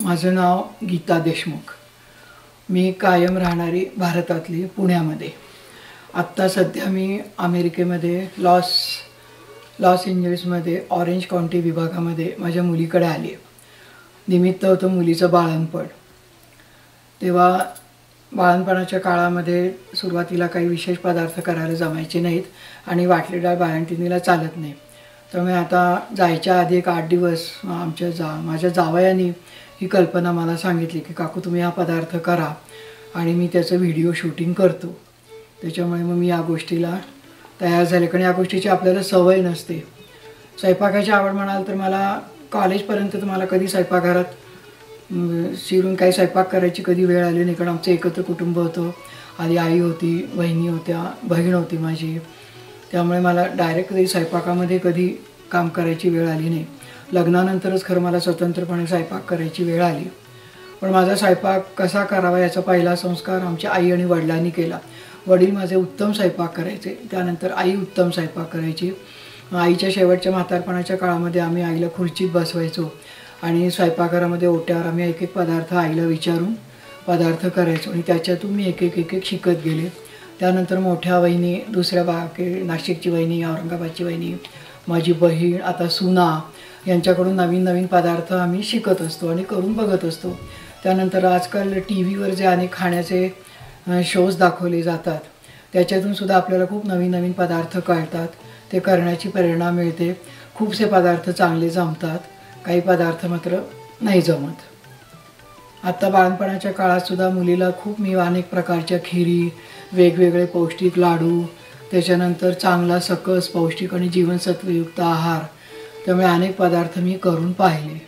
माझं नाव गीता देशमुख। मी कायम राहणारी भारतातली पुण्यामध्ये। आत्ता सध्या मी अमेरिकेमध्ये लॉस एंजल्समध्ये ऑरेंज काउंटी विभागामध्ये माझ्या मुलीकडे आली आहे। निमित्त होतं मुलीचं बाळंतपण। तेव्हा बाळंतपणाच्या काळामध्ये सुरुवातीला काही विशेष पदार्थ करायला जमायचे नाहीत आणि वाटली डाळ बाळंतिणीला चालत नाही। त्यामुळे आता जायच्या आधी एक 8 दिवस माझ्या जावयाने ही कल्पना मला सांगितली की काकू तुम्ही हा पदार्थ करा आणि मी त्याचं व्हिडिओ शूटिंग करतो। त्याच्यामुळे मग मी या गोष्टीला तयार झाले, कारण या गोष्टीची आपल्याला सवय नसते। स्वयंपाकाची आवड म्हणाल तर मला कॉलेजपर्यंत तर मला कधी स्वयंपाकघरात शिरून काही स्वयंपाक करायची कधी वेळ आली नाही, कारण आमचं एकत्र कुटुंब होतं। आधी आई होती, बहिणी होत्या, बहीण होती माझी, त्यामुळे मला डायरेक्ट कधी स्वयंपाकामध्ये कधी काम करायची वेळ आली नाही। लग्नानंतरच खरं मला स्वतंत्रपणे स्वयंपाक करायची वेळ आली। पण माझा स्वयंपाक कसा करावा याचा पहिला संस्कार आमच्या आई आणि वडिलांनी केला। वडील माझे उत्तम स्वयंपाक करायचे, त्यानंतर आई उत्तम स्वयंपाक करायची। आईच्या शेवटच्या म्हातारपणाच्या काळामध्ये आम्ही आईला खुर्चीत बसवायचो आणि स्वयंपाकघरामध्ये ओट्यावर आम्ही एक एक पदार्थ आईला विचारून पदार्थ करायचो आणि त्याच्यातून मी एक एक शिकत गेले। त्यानंतर मोठ्या वहिनी, दुसऱ्या नाशिकची वहिनी, औरंगाबादची वहिनी, माझी बहीण, आता सुना यांच्याकडून नवीन नवीन पदार्थ आम्ही शिकत असतो आणि करून बघत असतो। त्यानंतर आजकाल टीव्हीवर जे अनेक खाण्याचे शोज दाखवले जातात त्याच्यातून सुद्धा आपल्याला खूप नवीन नवीन पदार्थ कळतात, ते करण्याची प्रेरणा मिळते। खूपसे पदार्थ चांगले जमतात, काही पदार्थ मात्र नाही जमत। आत्ता बाळंतपणाच्या काळात सुद्धा मुलीला खूप मी अनेक प्रकारच्या खिरी, वेगवेगळे पौष्टिक लाडू, त्याच्यानंतर चांगला सकस पौष्टिक आणि जीवनसत्वयुक्त आहार, त्यामुळे अनेक पदार्थ मी करून पाहिले।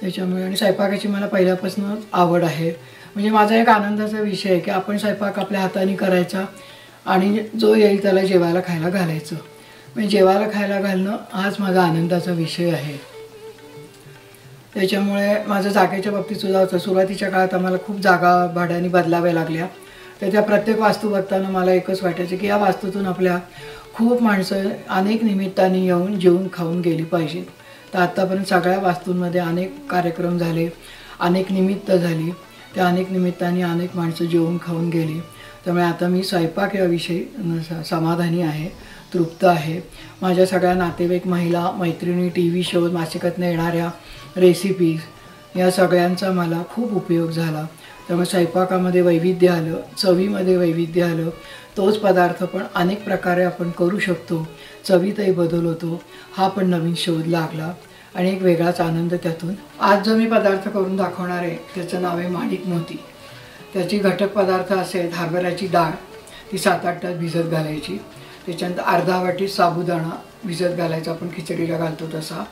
त्याच्यामुळे आणि स्वयंपाकाची मला पहिल्यापासूनच आवड आहे। म्हणजे माझा एक आनंदाचा विषय आहे की आपण स्वयंपाक आपल्या हाताने करायचा आणि जो येईल त्याला जेवायला खायला घालायचं। म्हणजे जेवायला खायला घालणं हाच माझा आनंदाचा विषय आहे। त्याच्यामुळे माझं जागेच्या बाबतीत सुद्धा होतं। सुरुवातीच्या काळात आम्हाला खूप जागा भाड्याने बदलाव्या लागल्या, तर त्या प्रत्येक वास्तू बघताना मला एकच वाटायचं की या वास्तूतून आपल्या खूप माणसं अनेक निमित्ताने येऊन जेवून खाऊन गेली पाहिजेत। तर आत्तापर्यंत सगळ्या वास्तूंमध्ये अनेक कार्यक्रम झाले, अनेक निमित्त झाली, त्या अनेक निमित्ताने अनेक माणसं जेवून खाऊन गेली। त्यामुळे आता मी स्वयंपाक याविषयी समाधानी आहे, तृप्त आहे। माझ्या सगळ्या नातेवाईक, महिला, मैत्रिणी, TV शोज, मासिकातून येणाऱ्या रेसिपीज या सगळ्यांचा मला खूप उपयोग झाला। त्यामुळे स्वयंपाकामध्ये वैविध्य आलं, चवीमध्ये वैविध्य आलं। तोच पदार्थ पण अनेक प्रकारे आपण करू शकतो, चवीतही बदल होतो, हा पण नवीन शोध लागला आणि एक वेगळाच आनंद त्यातून। आज जो मी पदार्थ करून दाखवणार आहे त्याचं नाव आहे माणिक मोती। त्याची घटक पदार्थ असे आहेत: हरभऱ्याची डाळ, ती 7-8 तास भिजत घालायची। त्याच्यानंतर अर्धा वाटी साबुदाणा भिजत घालायचा, आपण खिचडीला घालतो तसा,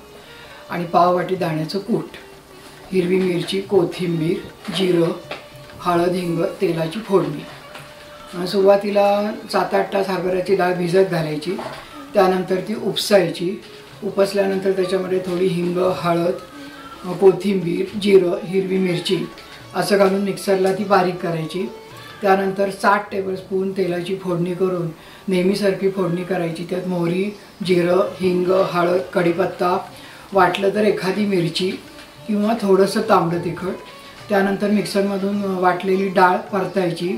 आणि पाव वाटी दाण्याचं कूट, हिरवी मिरची, कोथिंबीर, जिरं, हळद, हिंग, तेलाची फोडणी। सुरुवातीला 7-8 तास हरभऱ्याची डाळ भिजत घालायची, त्यानंतर ती उपसायची। उपसल्यानंतर त्याच्यामध्ये थोडी हिंग, हळद, कोथिंबीर, जिरं, हिरवी मिरची असं घालून मिक्सरला ती बारीक करायची। त्यानंतर 60 टेबलस्पून तेलाची फोडणी करून नेहमीसारखी फोडणी करायची। त्यात मोहरी, जिरं, हिंग, हळद, कढीपत्ता, वाटलं तर एखादी मिरची किंवा थोडंसं तांबडं तिखट। त्यानंतर मिक्सरमधून वाटलेली डाळ परतायची।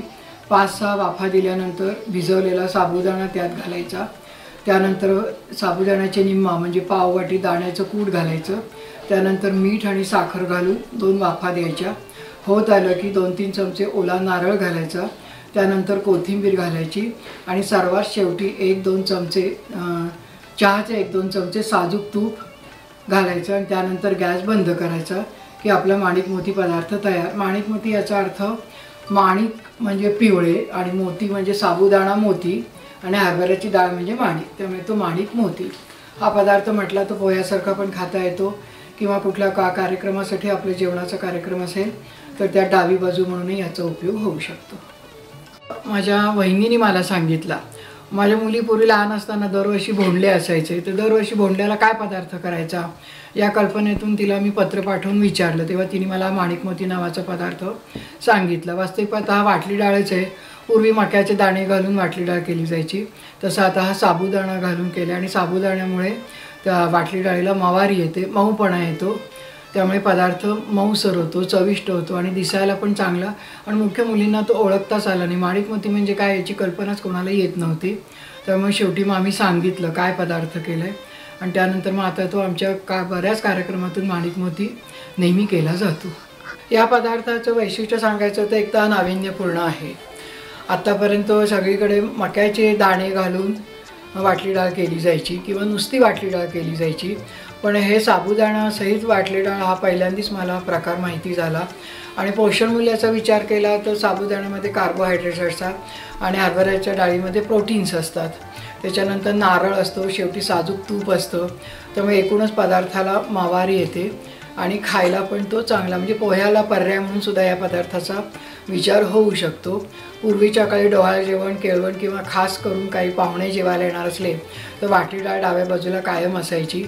5-6 वाफा दिल्यानंतर भिजवलेला साबुदाणा त्यात घालायचा। त्यानंतर साबुदाण्याचे निम्मा म्हणजे पाव वाटी दाण्याचं कूट घालायचं। त्यानंतर मीठ आणि साखर घालून 2 वाफा द्यायच्या। होत आलं की 2-3 चमचे ओला नारळ घालायचा। त्यानंतर कोथिंबीर घालायची आणि सर्वात शेवटी 1-2 चमचे चहाचे 1-2 चमचे साजूक तूप घालायचं आणि त्यानंतर गॅस बंद करायचा की आपला माणिक मोती पदार्थ तयार। माणिक मोती याचा अर्थ माणिक म्हणजे पिवळे आणि मोती म्हणजे साबुदाणा मोती आणि हरभऱ्याची डाळ म्हणजे माणिक, त्यामुळे तो माणिक मोती हा पदार्थ म्हटला तो पोह्यासारखा पण खाता येतो किंवा कुठल्या कार्यक्रमासाठी आपल्या जेवणाचा कार्यक्रम असेल तर त्या डावी बाजू म्हणूनही याचा उपयोग होऊ शकतो। माझ्या वहिनीने मला सांगितलं, माझ्या मुली पूर्वी लहान असताना दरवर्षी भोंडले असायचे, तर दरवर्षी भोंडल्याला काय पदार्थ करायचा या कल्पनेतून तिला मी पत्र पाठवून विचारलं, तेव्हा तिने मला माणिक मोती नावाचा पदार्थ सांगितला। वास्तविकता हा वाटली डाळच आहे। पूर्वी मक्याचे दाणे घालून वाटली डाळ केली जायची, तसं आता हा साबुदाणा घालून केला आणि साबुदाण्यामुळे त्या वाटली डाळीला मवारी येते, मऊपणा येतो। त्यामुळे पदार्थ मऊसर होतो, चविष्ट होतो आणि दिसायला पण चांगला. आणि मुख्य मुलींना तो ओळखताच आला नाही. माणिक मोती म्हणजे काय याची कल्पनाच कोणाला येत नव्हती. त्यामुळे शेवटी मग आम्ही सांगितलं काय पदार्थ केला आहे आणि त्यानंतर मग आता तो आमच्या बऱ्याच कार्यक्रमातून माणिक मोती नेहमी केला जातो. या पदार्थाचं वैशिष्ट्य सांगायचं तर एक तर नाविन्यपूर्ण आहे. आत्तापर्यंत सगळीकडे मक्याचे दाणे घालून वाटली डाळ केली जायची किंवा नुसती वाटली डाळ केली जायची, पण हे साबुदाणा सहित वाटली डाळ हा पहिल्यांदाच मला प्रकार माहिती झाला. आणि पोषण मूल्याचा विचार केला तर साबुदाण्यामध्ये कार्बोहायड्रेट्स असतात आणि हरभऱ्याच्या डाळीमध्ये प्रोटीन्स असतात. त्याच्यानंतर नारळ असतो, शेवटी साजूक तूप असतं. त्यामुळे एकूणच पदार्थाला मावारी येते आणि खायला पण तो चांगला, म्हणजे पोह्याला पर्याय म्हणून सुद्धा या पदार्थाचा विचार होऊ शकतो. पूर्वीच्या काळी डोहाळे जेवण, केळवण किंवा खास करून काही पाहुणे जेवायला येणार असले तर वाटी डाळ डाव्या बाजूला कायम असायची,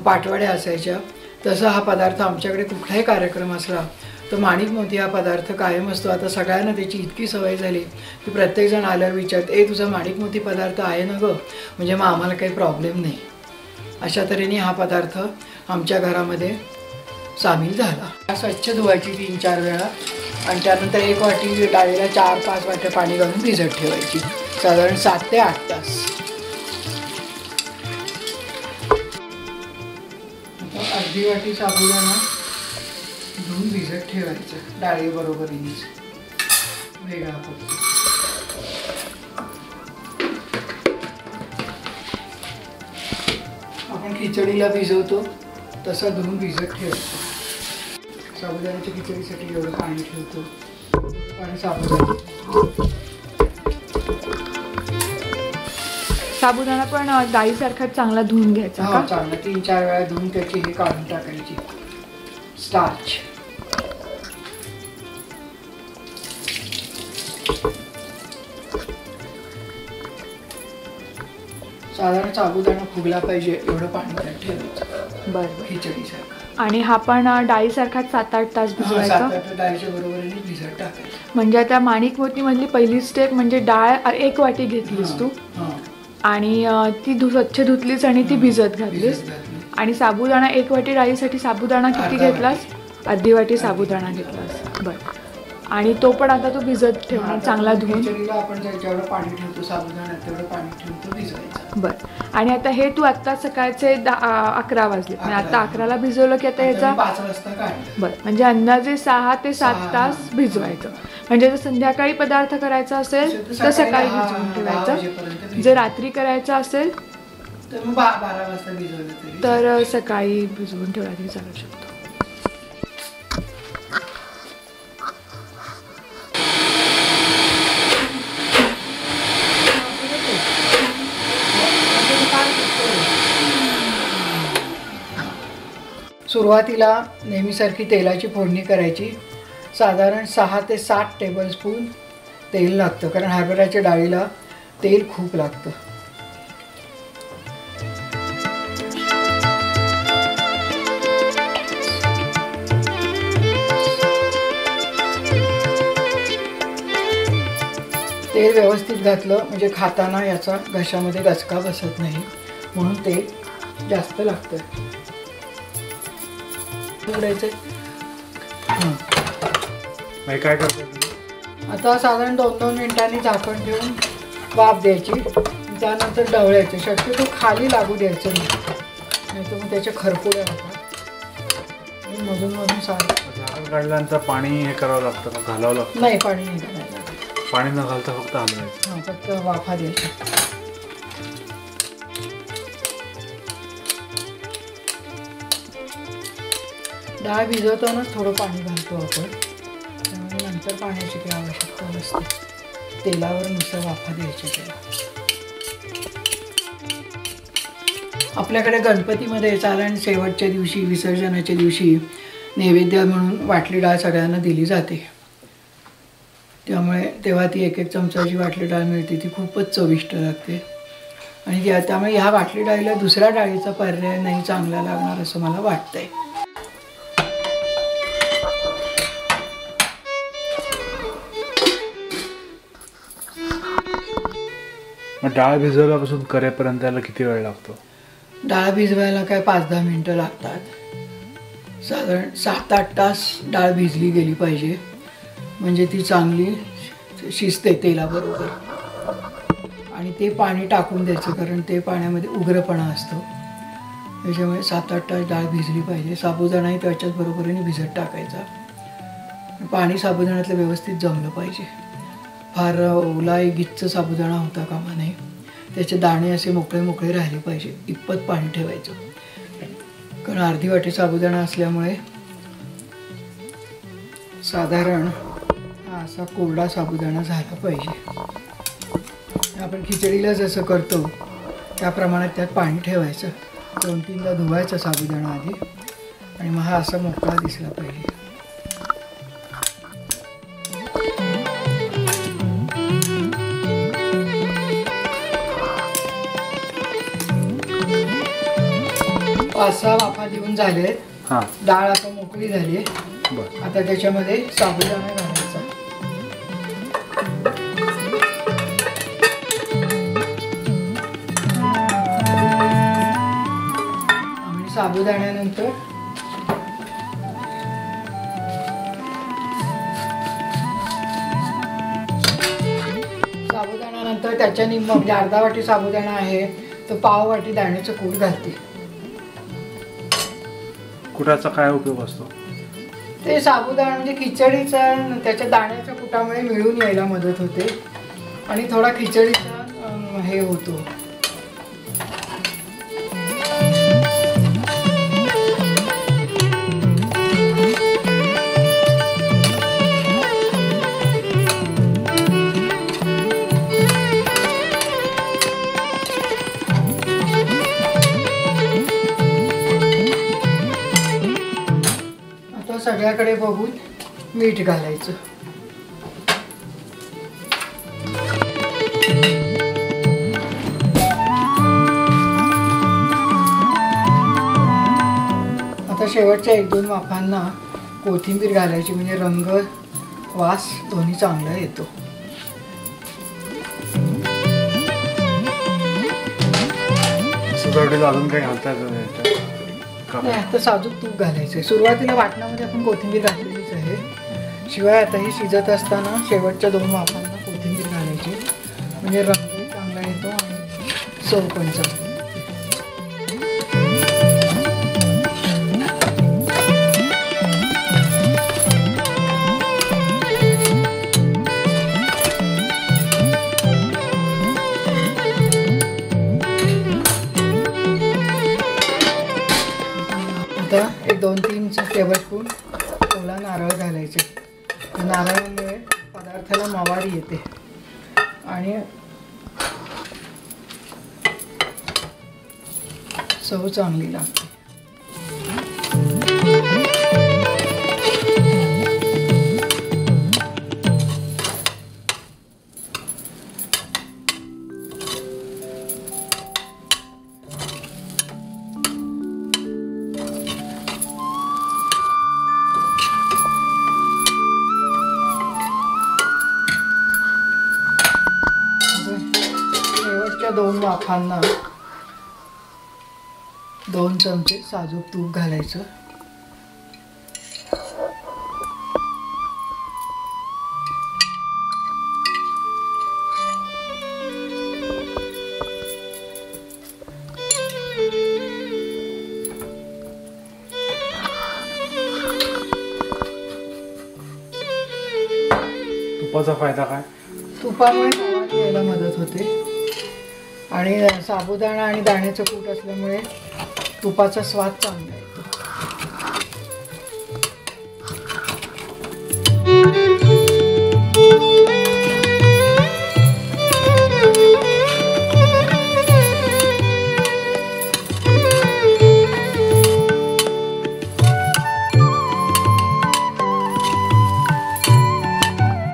पाटवड्या असायच्या. तसा हा पदार्थ आमच्याकडे कुठलाही कार्यक्रम असला तर माणिक मोती हा पदार्थ कायम असतो. आता सगळ्यांना त्याची इतकी सवय झाली की प्रत्येकजण आल्यावर विचारत, तुझा माणिक मोती पदार्थ आहे ना गं, म्हणजे मग आम्हाला काही प्रॉब्लेम नाही. अशा तऱ्हेने हा पदार्थ आमच्या घरामध्ये सामील झाला. स्वच्छ धुवायची 3-4 वेळा आणि त्यानंतर 1 वाटी डाळीला 4-5 वाट्या पाणी घालून भिजत ठेवायची, साधारण 7 ते 8 तास. आता अर्धी वाटी साबुदाणा धुवून भिजत ठेवायचं डाळीबरोबरीनेच वेगळा फक्त. आपण खिचडीला भिजवतो तसा धुवून भिजत ठेवायचं. साबुदाण्याच्या खिचडीसाठी एवढं पाणी ठेवतो आणि साबुदाणा पण डाळीसारखा चांगला धुवून घ्यायचा. हा, चांगला 3-4 वेळा धुवून त्याची हे काढून टाकायची स्टार्च. साधारण साबुदाणा फुगला पाहिजे एवढं पाणी त्यात ठेवायचं. बरं, खिचडीसारखं. आणि हा पण डाळीसारखा 7-8 तास भिजवायचा. 7-8 डाळीच्या बरोबरीने भिजत टाकायचं. म्हणजे आता माणिक मोती मधली पहिली स्टेप म्हणजे डाळ 1 वाटी घेतलीस तू आणि ती स्वच्छ धुतलीस आणि ती भिजत घातलीस. आणि साबुदाणा 1 वाटी डाळीसाठी साबुदाणा किती घेतलास? अर्धी वाटी साबुदाणा घेतलास. बरं. आणि तो पण आता तू भिजत ठेवणार चांगला धुवून. खिचडीला आपण जेवढं पाणी ठेवतो साबुदाण्यात तेवढं पाणी ठेवतो भिजवायचं. बरं. आणि आता हे तू आत्ता सकाळचे 11 वाजले, आता 11ला भिजवलं की आता ह्याचा 5 वाजता काढलं. बरं, म्हणजे अंदाजे 6 ते 7 तास भिजवायचं. म्हणजे जर संध्याकाळी पदार्थ करायचा असेल तर सकाळी भिजवून ठेवायचं. जर रात्री करायचं असेल तर 12 वाजता भिजवलं तर सकाळी भिजवून ठेवला तरी चालू शकतो. सुरुवातीला नेहमीसारखी तेलाची फोडणी करायची. साधारण 6 ते 7 टेबलस्पून तेल लागतं, कारण हरभऱ्याच्या डाळीला तेल खूप लागतं. तेल व्यवस्थित घातलं म्हणजे खाताना याचा घशामध्ये गचका बसत नाही, म्हणून तेल जास्त लागतं. काय करतो आता साधारण 2-2 मिनिटांनी झाकण ठेवून वाफ द्यायची. त्यानंतर ढवळायचं, शक्यतो खाली लागू द्यायचं नाही तर मग त्याच्या खरपुड्या होतात. मधून मधून झाकण काढल्यानंतर पाणी हे करावं लागतं, घालावं लागतं? नाही, पाणी नाही घालायचं. पाणी न घालता फक्त हलवायचं. हां, फक्त वाफा द्यायची. डाळ भिजवतानाच थोडं पाणी घालतो आपण, त्यामुळे नंतर पाण्याची काही आवश्यकता नसते. तेलावर नुसतं वाफा द्यायची त्याला. आपल्याकडे गणपतीमध्ये साधारण शेवटच्या दिवशी, विसर्जनाच्या दिवशी नैवेद्य म्हणून वाटली डाळ सगळ्यांना दिली जाते. त्यामुळे तेव्हा ती 1-1 चमचा जी वाटली डाळ मिळते ती खूपच चविष्ट लागते. आणि त्यामुळे ह्या वाटली डाळीला दुसऱ्या डाळीचा पर्याय नाही चांगला लागणार असं मला वाटतंय. मग डाळ भिजवल्यापासून करेपर्यंत त्याला किती वेळ लागतो? डाळ भिजवायला काय 5-10 मिनटं लागतात. साधारण 7-8 तास डाळ भिजली गेली पाहिजे, म्हणजे ती चांगली शिजते तेलाबरोबर. आणि ते पाणी टाकून द्यायचं, कारण ते पाण्यामध्ये उग्रपणा असतो. त्याच्यामुळे 7-8 तास डाळ भिजली पाहिजे. साबुदाणाही त्याच्याच बरोबरीने भिजत टाकायचा. पाणी साबुदाण्यातलं व्यवस्थित जमलं पाहिजे. फार ओला गिच्च साबुदाणा होता कामा नये. त्याचे दाणे असे मोकळे मोकळे राहिले पाहिजे इतपत पाणी ठेवायचं. कारण अर्धी वाटी साबुदाणा असल्यामुळे साधारण हा असा कोरडा साबुदाणा झाला पाहिजे. आपण खिचडीला जसं करतो त्या प्रमाणात त्यात पाणी ठेवायचं. 2-3दा धुवायचा साबुदाणा आधी, आणि मग हा असा मोकळा दिसला पाहिजे. पाच-सहा वाफा देऊन झाले. हां डाळ आता मोकळी झाली. बरं. आता त्याच्यामध्ये साबुदाणा घालायचा. आणि साबुदाण्यानंतर त्याच्या निम्म म्हणजे अर्धा वाटी साबुदाणा आहे तर पाव वाटी दाण्याचं कूट घालते. कुटाचा काय उपयोग असतो? ते साबुदाणा म्हणजे खिचडीचा त्याच्या दाण्याच्या कुटामुळे मिळून यायला मदत होते आणि थोडा खिचडीचा हे होतो. सगळ्याकडे बघून मीठ घालायचं. आता शेवटच्या 1-2 वाफांना कोथिंबीर घालायची, म्हणजे रंग वास दोन्ही चांगला येतो. सजावटीला अजून काही घालता नाही, आता साजूक तूप घालायचं. सुरुवातीला वाटणामध्ये आपण कोथिंबीर घातलेलीच आहे. शिवाय आता ही शिजत असताना शेवटच्या 2 वाफांना कोथिंबीर घालायची, म्हणजे रंगही चांगला येतो आणि चव पण चांगली. आता 1-2-3 टेबलस्पून ओला नारळ घालायचे. नारळामुळे पदार्थाला मवारी येते आणि चव चांगली लागते. शेवटच्या 2 वाफांना 2 चमचे साजूक तूप घालायचं. तुपाचा फायदा काय? तुपामुळे मवारी यायला मदत होते आणि साबुदाणा आणि दाण्याचं कूट असल्यामुळे तुपाचा स्वाद चांगला येतो.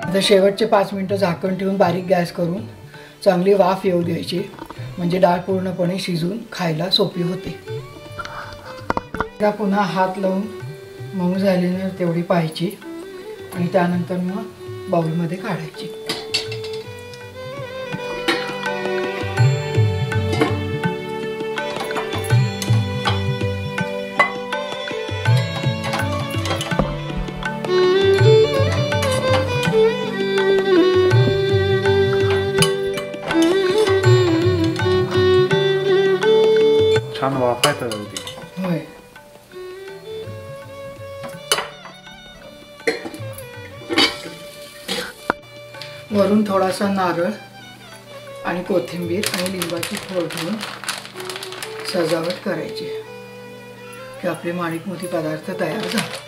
आता शेवटचे 5 मिनिटं झाकण ठेवून बारीक गॅस करून चांगली वाफ येऊ द्यायची, म्हणजे डाळ पूर्णपणे शिजून खायला सोपी होते. पुन्हा हात लावून मऊ झालेली तेवढी पाहायची आणि त्यानंतर मग बाउलमध्ये काढायची. वाफायचं अगदी. होय. वरून थोडासा नारळ आणि कोथिंबीर आणि लिंबाची फोड घेऊन सजावट करायची की आपले माणिक मोती पदार्थ तयार झाले.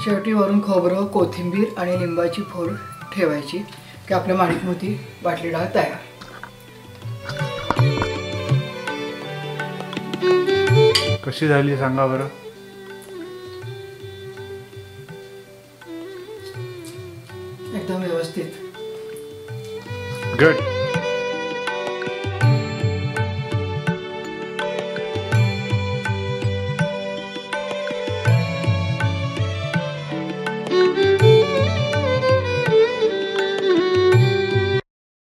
शेवटी वरून खोबरं, कोथिंबीर आणि लिंबाची फोड ठेवायची की आपले माणिक मोती बाटली डाळ तयार. कशी झाली सांगा बरं. एकदम व्यवस्थित. गुड.